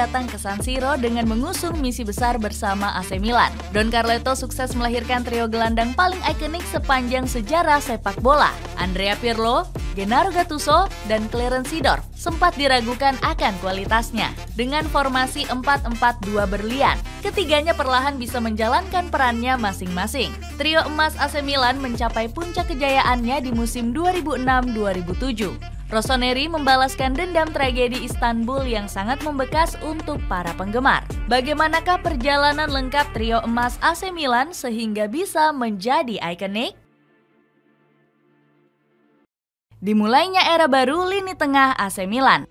datang ke San Siro dengan mengusung misi besar bersama AC Milan. Don Carleto sukses melahirkan trio gelandang paling ikonik sepanjang sejarah sepak bola. Andrea Pirlo, Gennaro Gattuso, dan Clarence Seedorf sempat diragukan akan kualitasnya. Dengan formasi 4-4-2 berlian, ketiganya perlahan bisa menjalankan perannya masing-masing. Trio emas AC Milan mencapai puncak kejayaannya di musim 2006-2007. Rossoneri membalaskan dendam tragedi Istanbul yang sangat membekas untuk para penggemar. Bagaimanakah perjalanan lengkap trio emas AC Milan sehingga bisa menjadi ikonik? Dimulainya era baru lini tengah AC Milan.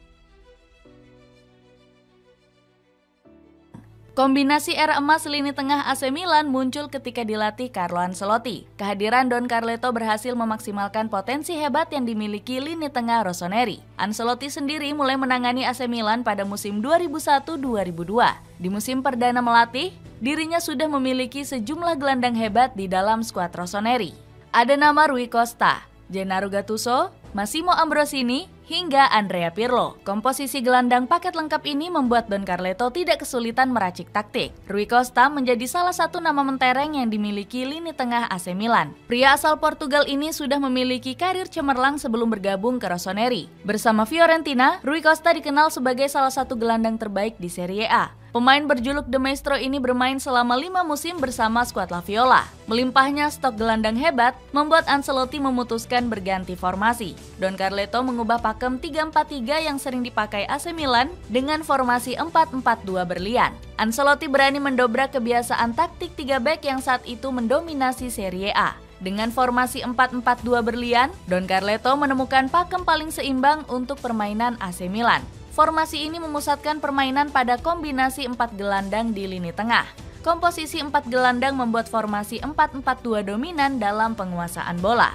Kombinasi era emas lini tengah AC Milan muncul ketika dilatih Carlo Ancelotti. Kehadiran Don Carleto berhasil memaksimalkan potensi hebat yang dimiliki lini tengah Rossoneri. Ancelotti sendiri mulai menangani AC Milan pada musim 2001-2002. Di musim perdana melatih, dirinya sudah memiliki sejumlah gelandang hebat di dalam skuad Rossoneri. Ada nama Rui Costa, Gennaro Gattuso, Massimo Ambrosini, hingga Andrea Pirlo. Komposisi gelandang paket lengkap ini membuat Don Carleto tidak kesulitan meracik taktik. Rui Costa menjadi salah satu nama mentereng yang dimiliki lini tengah AC Milan. Pria asal Portugal ini sudah memiliki karir cemerlang sebelum bergabung ke Rossoneri. Bersama Fiorentina, Rui Costa dikenal sebagai salah satu gelandang terbaik di Serie A. Pemain berjuluk The Maestro ini bermain selama 5 musim bersama skuad La Viola. Melimpahnya stok gelandang hebat membuat Ancelotti memutuskan berganti formasi. Don Carleto mengubah pakem 3-4-3 yang sering dipakai AC Milan dengan formasi 4-4-2 berlian. Ancelotti berani mendobrak kebiasaan taktik 3 back yang saat itu mendominasi Serie A. Dengan formasi 4-4-2 berlian, Don Carleto menemukan pakem paling seimbang untuk permainan AC Milan. Formasi ini memusatkan permainan pada kombinasi 4 gelandang di lini tengah. Komposisi 4 gelandang membuat formasi 4-4-2 dominan dalam penguasaan bola.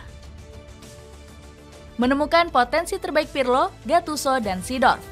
Menemukan potensi terbaik Pirlo, Gattuso, dan Seedorf.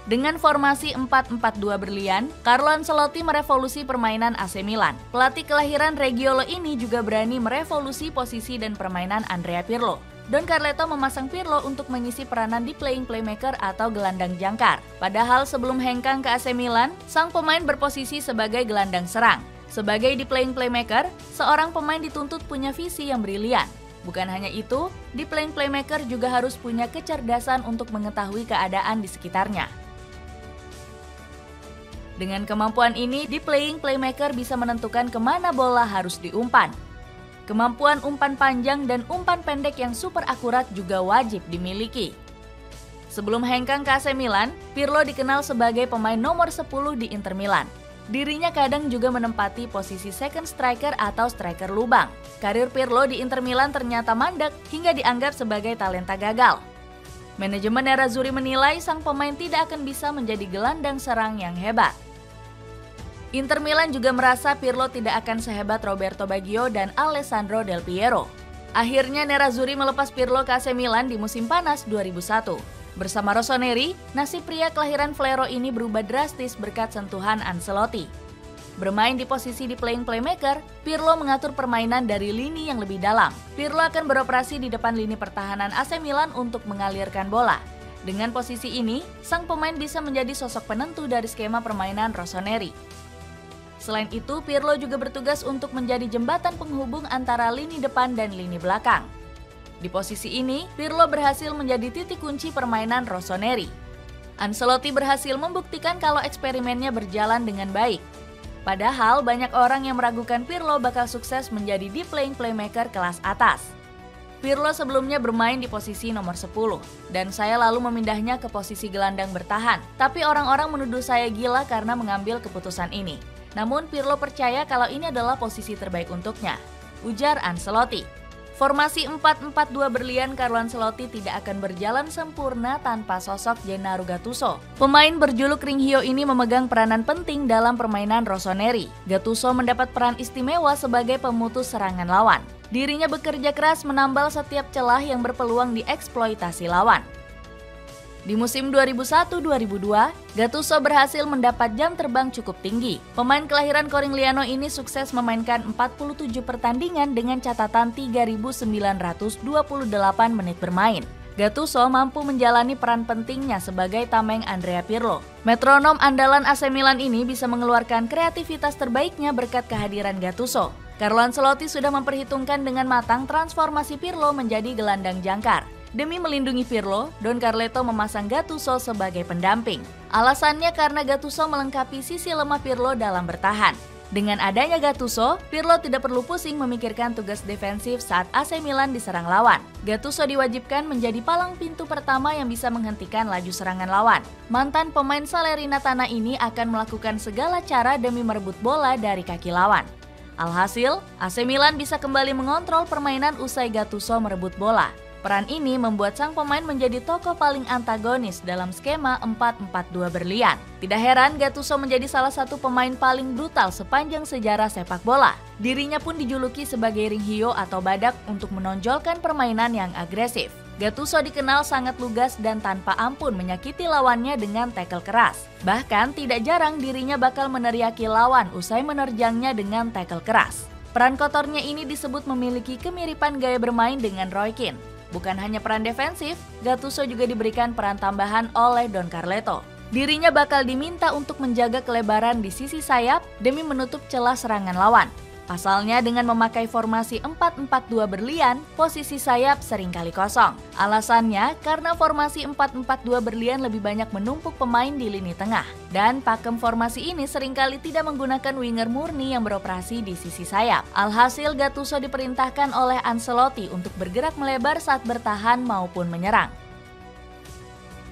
Dengan formasi 4-4-2 berlian, Carlo Ancelotti merevolusi permainan AC Milan. Pelatih kelahiran Reggiolo ini juga berani merevolusi posisi dan permainan Andrea Pirlo. Don Carleto memasang Pirlo untuk mengisi peranan di playing playmaker atau gelandang jangkar. Padahal sebelum hengkang ke AC Milan, sang pemain berposisi sebagai gelandang serang. Sebagai di playing playmaker, seorang pemain dituntut punya visi yang brilian. Bukan hanya itu, di playing playmaker juga harus punya kecerdasan untuk mengetahui keadaan di sekitarnya. Dengan kemampuan ini, di playing playmaker bisa menentukan kemana bola harus diumpan. Kemampuan umpan panjang dan umpan pendek yang super akurat juga wajib dimiliki. Sebelum hengkang ke AC Milan, Pirlo dikenal sebagai pemain nomor 10 di Inter Milan. Dirinya kadang juga menempati posisi second striker atau striker lubang. Karir Pirlo di Inter Milan ternyata mandek hingga dianggap sebagai talenta gagal. Manajemen Nerazzurri menilai sang pemain tidak akan bisa menjadi gelandang serang yang hebat. Inter Milan juga merasa Pirlo tidak akan sehebat Roberto Baggio dan Alessandro Del Piero. Akhirnya Nerazzurri melepas Pirlo ke AC Milan di musim panas 2001. Bersama Rossoneri, nasib pria kelahiran Flero ini berubah drastis berkat sentuhan Ancelotti. Bermain di posisi di playing playmaker, Pirlo mengatur permainan dari lini yang lebih dalam. Pirlo akan beroperasi di depan lini pertahanan AC Milan untuk mengalirkan bola. Dengan posisi ini, sang pemain bisa menjadi sosok penentu dari skema permainan Rossoneri. Selain itu, Pirlo juga bertugas untuk menjadi jembatan penghubung antara lini depan dan lini belakang. Di posisi ini, Pirlo berhasil menjadi titik kunci permainan Rossoneri. Ancelotti berhasil membuktikan kalau eksperimennya berjalan dengan baik. Padahal banyak orang yang meragukan Pirlo bakal sukses menjadi deep playing playmaker kelas atas. Pirlo sebelumnya bermain di posisi nomor 10, dan saya lalu memindahnya ke posisi gelandang bertahan. Tapi orang-orang menuduh saya gila karena mengambil keputusan ini. Namun Pirlo percaya kalau ini adalah posisi terbaik untuknya, ujar Ancelotti. Formasi 4-4-2 berlian Carlo Ancelotti tidak akan berjalan sempurna tanpa sosok Gennaro Gattuso. Pemain berjuluk Ringhio ini memegang peranan penting dalam permainan Rossoneri. Gattuso mendapat peran istimewa sebagai pemutus serangan lawan. Dirinya bekerja keras menambal setiap celah yang berpeluang dieksploitasi lawan. Di musim 2001-2002, Gattuso berhasil mendapat jam terbang cukup tinggi. Pemain kelahiran Corigliano ini sukses memainkan 47 pertandingan dengan catatan 3.928 menit bermain. Gattuso mampu menjalani peran pentingnya sebagai tameng Andrea Pirlo. Metronom andalan AC Milan ini bisa mengeluarkan kreativitas terbaiknya berkat kehadiran Gattuso. Carlo Ancelotti sudah memperhitungkan dengan matang transformasi Pirlo menjadi gelandang jangkar. Demi melindungi Pirlo, Don Carleto memasang Gattuso sebagai pendamping. Alasannya karena Gattuso melengkapi sisi lemah Pirlo dalam bertahan. Dengan adanya Gattuso, Pirlo tidak perlu pusing memikirkan tugas defensif saat AC Milan diserang lawan. Gattuso diwajibkan menjadi palang pintu pertama yang bisa menghentikan laju serangan lawan. Mantan pemain Salernitana ini akan melakukan segala cara demi merebut bola dari kaki lawan. Alhasil, AC Milan bisa kembali mengontrol permainan usai Gattuso merebut bola. Peran ini membuat sang pemain menjadi tokoh paling antagonis dalam skema 4-4-2 berlian. Tidak heran Gattuso menjadi salah satu pemain paling brutal sepanjang sejarah sepak bola. Dirinya pun dijuluki sebagai ring hio atau badak untuk menonjolkan permainan yang agresif. Gattuso dikenal sangat lugas dan tanpa ampun menyakiti lawannya dengan tackle keras. Bahkan tidak jarang dirinya bakal meneriaki lawan usai menerjangnya dengan tackle keras. Peran kotornya ini disebut memiliki kemiripan gaya bermain dengan Roy Keane. Bukan hanya peran defensif, Gattuso juga diberikan peran tambahan oleh Don Carleto. Dirinya bakal diminta untuk menjaga kelebaran di sisi sayap demi menutup celah serangan lawan. Pasalnya dengan memakai formasi 4-4-2 berlian, posisi sayap seringkali kosong. Alasannya karena formasi 4-4-2 berlian lebih banyak menumpuk pemain di lini tengah. Dan pakem formasi ini seringkali tidak menggunakan winger murni yang beroperasi di sisi sayap. Alhasil Gattuso diperintahkan oleh Ancelotti untuk bergerak melebar saat bertahan maupun menyerang.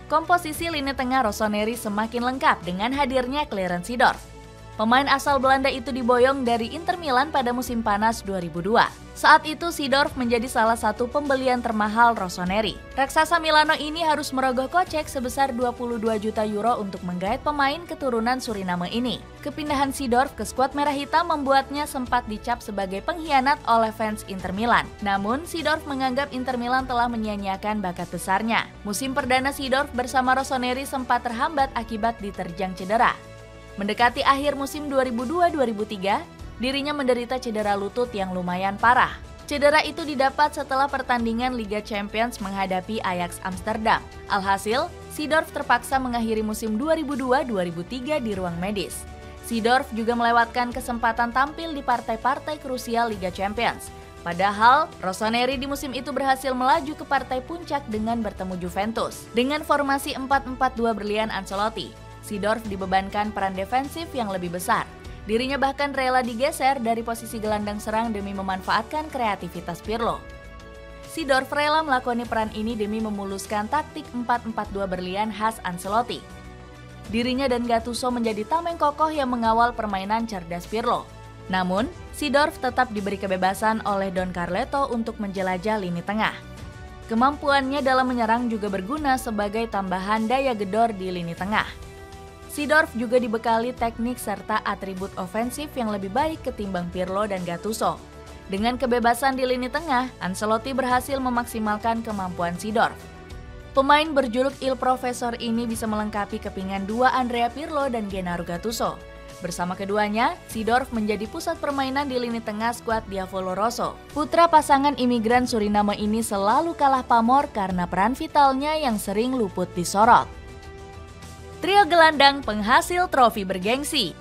Komposisi lini tengah Rossoneri semakin lengkap dengan hadirnya Clarence Seedorf. Pemain asal Belanda itu diboyong dari Inter Milan pada musim panas 2002. Saat itu Seedorf menjadi salah satu pembelian termahal Rossoneri. Raksasa Milano ini harus merogoh kocek sebesar 22 juta euro untuk menggait pemain keturunan Suriname ini. Kepindahan Seedorf ke skuad merah hitam membuatnya sempat dicap sebagai pengkhianat oleh fans Inter Milan. Namun Seedorf menganggap Inter Milan telah menyia-nyiakan bakat besarnya. Musim perdana Seedorf bersama Rossoneri sempat terhambat akibat diterjang cedera. Mendekati akhir musim 2002-2003, dirinya menderita cedera lutut yang lumayan parah. Cedera itu didapat setelah pertandingan Liga Champions menghadapi Ajax Amsterdam. Alhasil, Seedorf terpaksa mengakhiri musim 2002-2003 di ruang medis. Seedorf juga melewatkan kesempatan tampil di partai-partai krusial Liga Champions. Padahal, Rossoneri di musim itu berhasil melaju ke partai puncak dengan bertemu Juventus. Dengan formasi 4-4-2 berlian Ancelotti, Seedorf dibebankan peran defensif yang lebih besar. Dirinya bahkan rela digeser dari posisi gelandang serang demi memanfaatkan kreativitas Pirlo. Seedorf rela melakoni peran ini demi memuluskan taktik 4-4-2 berlian khas Ancelotti. Dirinya dan Gattuso menjadi tameng kokoh yang mengawal permainan cerdas Pirlo. Namun, Seedorf tetap diberi kebebasan oleh Don Carleto untuk menjelajah lini tengah. Kemampuannya dalam menyerang juga berguna sebagai tambahan daya gedor di lini tengah. Seedorf juga dibekali teknik serta atribut ofensif yang lebih baik ketimbang Pirlo dan Gattuso. Dengan kebebasan di lini tengah, Ancelotti berhasil memaksimalkan kemampuan Seedorf. Pemain berjuluk Il Professor ini bisa melengkapi kepingan dua Andrea Pirlo dan Gennaro Gattuso. Bersama keduanya, Seedorf menjadi pusat permainan di lini tengah skuad Diavolo Rosso. Putra pasangan imigran Suriname ini selalu kalah pamor karena peran vitalnya yang sering luput disorot. Trio gelandang penghasil trofi bergengsi.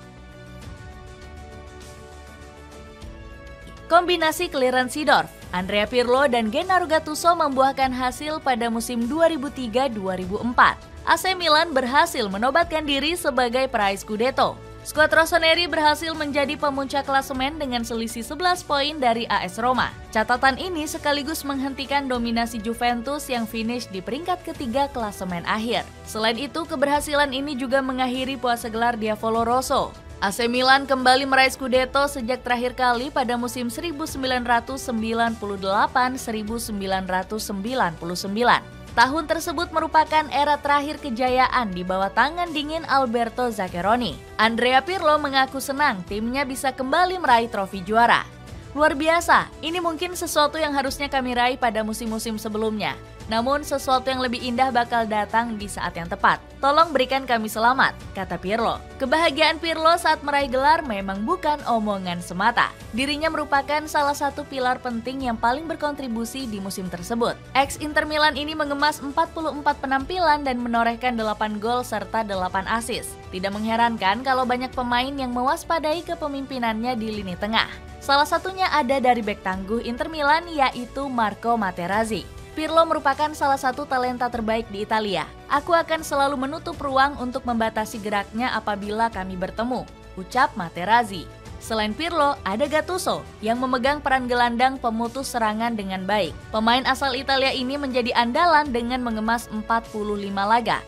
Kombinasi Clarence Seedorf, Andrea Pirlo, dan Gennaro Gattuso membuahkan hasil pada musim 2003-2004. AC Milan berhasil menobatkan diri sebagai peraih Scudetto. Skuad Rossoneri berhasil menjadi pemuncak klasemen dengan selisih 11 poin dari AS Roma. Catatan ini sekaligus menghentikan dominasi Juventus yang finish di peringkat ketiga klasemen akhir. Selain itu, keberhasilan ini juga mengakhiri puasa gelar Diavolo Rosso. AC Milan kembali meraih Scudetto sejak terakhir kali pada musim 1998-1999. Tahun tersebut merupakan era terakhir kejayaan di bawah tangan dingin Alberto Zaccheroni. Andrea Pirlo mengaku senang timnya bisa kembali meraih trofi juara. Luar biasa, ini mungkin sesuatu yang harusnya kami raih pada musim-musim sebelumnya. Namun sesuatu yang lebih indah bakal datang di saat yang tepat. Tolong berikan kami selamat, kata Pirlo. Kebahagiaan Pirlo saat meraih gelar memang bukan omongan semata. Dirinya merupakan salah satu pilar penting yang paling berkontribusi di musim tersebut. Ex-Inter Milan ini mengemas 44 penampilan dan menorehkan 8 gol serta 8 assist. Tidak mengherankan kalau banyak pemain yang mewaspadai kepemimpinannya di lini tengah. Salah satunya ada dari bek tangguh Inter Milan yaitu Marco Materazzi. Pirlo merupakan salah satu talenta terbaik di Italia. Aku akan selalu menutup ruang untuk membatasi geraknya apabila kami bertemu, ucap Materazzi. Selain Pirlo, ada Gattuso yang memegang peran gelandang pemutus serangan dengan baik. Pemain asal Italia ini menjadi andalan dengan mengemas 45 laga.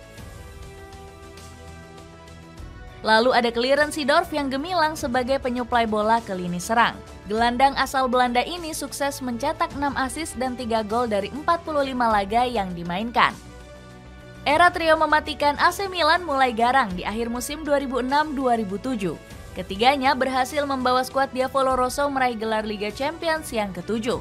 Lalu ada Clarence Seedorf yang gemilang sebagai penyuplai bola ke lini serang. Gelandang asal Belanda ini sukses mencetak 6 assist dan 3 gol dari 45 laga yang dimainkan. Era trio mematikan AC Milan mulai garang di akhir musim 2006-2007. Ketiganya berhasil membawa skuad Diavolo Rosso meraih gelar Liga Champions yang ke-7.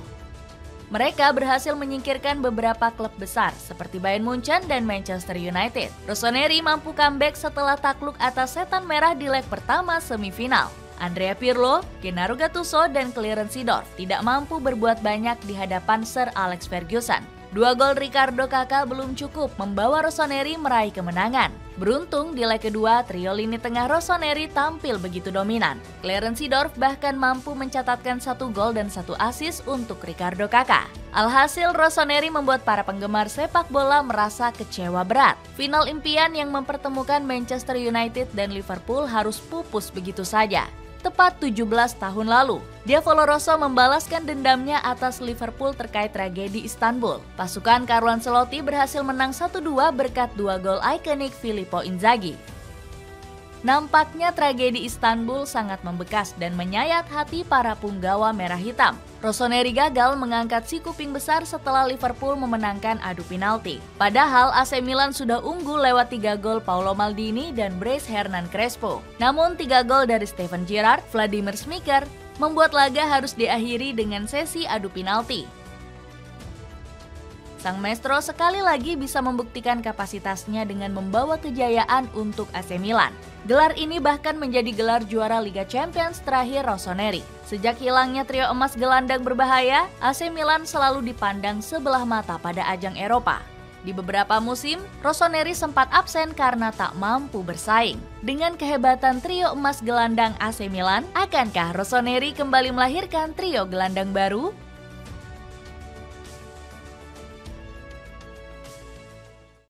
Mereka berhasil menyingkirkan beberapa klub besar seperti Bayern Munchen dan Manchester United. Rossoneri mampu comeback setelah takluk atas Setan Merah di leg pertama semifinal. Andrea Pirlo, Gennaro Gattuso, dan Clarence Seedorf tidak mampu berbuat banyak di hadapan Sir Alex Ferguson. 2 gol Ricardo Kakak belum cukup membawa Rossoneri meraih kemenangan. Beruntung di leg kedua, trio lini tengah Rossoneri tampil begitu dominan. Clarence Seedorf bahkan mampu mencatatkan 1 gol dan 1 assist untuk Ricardo Kakak. Alhasil Rossoneri membuat para penggemar sepak bola merasa kecewa berat. Final impian yang mempertemukan Manchester United dan Liverpool harus pupus begitu saja. Tepat 17 tahun lalu, Diavolo Rosso membalaskan dendamnya atas Liverpool terkait tragedi Istanbul. Pasukan Carlo Ancelotti berhasil menang 1-2 berkat 2 gol ikonik Filippo Inzaghi. Nampaknya tragedi Istanbul sangat membekas dan menyayat hati para punggawa merah hitam. Rossoneri gagal mengangkat si kuping besar setelah Liverpool memenangkan adu penalti. Padahal AC Milan sudah unggul lewat 3 gol Paolo Maldini dan Bryce Hernan Crespo. Namun 3 gol dari Steven Gerrard, Vladimir Smicer membuat laga harus diakhiri dengan sesi adu penalti. Sang maestro sekali lagi bisa membuktikan kapasitasnya dengan membawa kejayaan untuk AC Milan. Gelar ini bahkan menjadi gelar juara Liga Champions terakhir Rossoneri. Sejak hilangnya trio emas gelandang berbahaya, AC Milan selalu dipandang sebelah mata pada ajang Eropa. Di beberapa musim, Rossoneri sempat absen karena tak mampu bersaing. Dengan kehebatan trio emas gelandang AC Milan, akankah Rossoneri kembali melahirkan trio gelandang baru?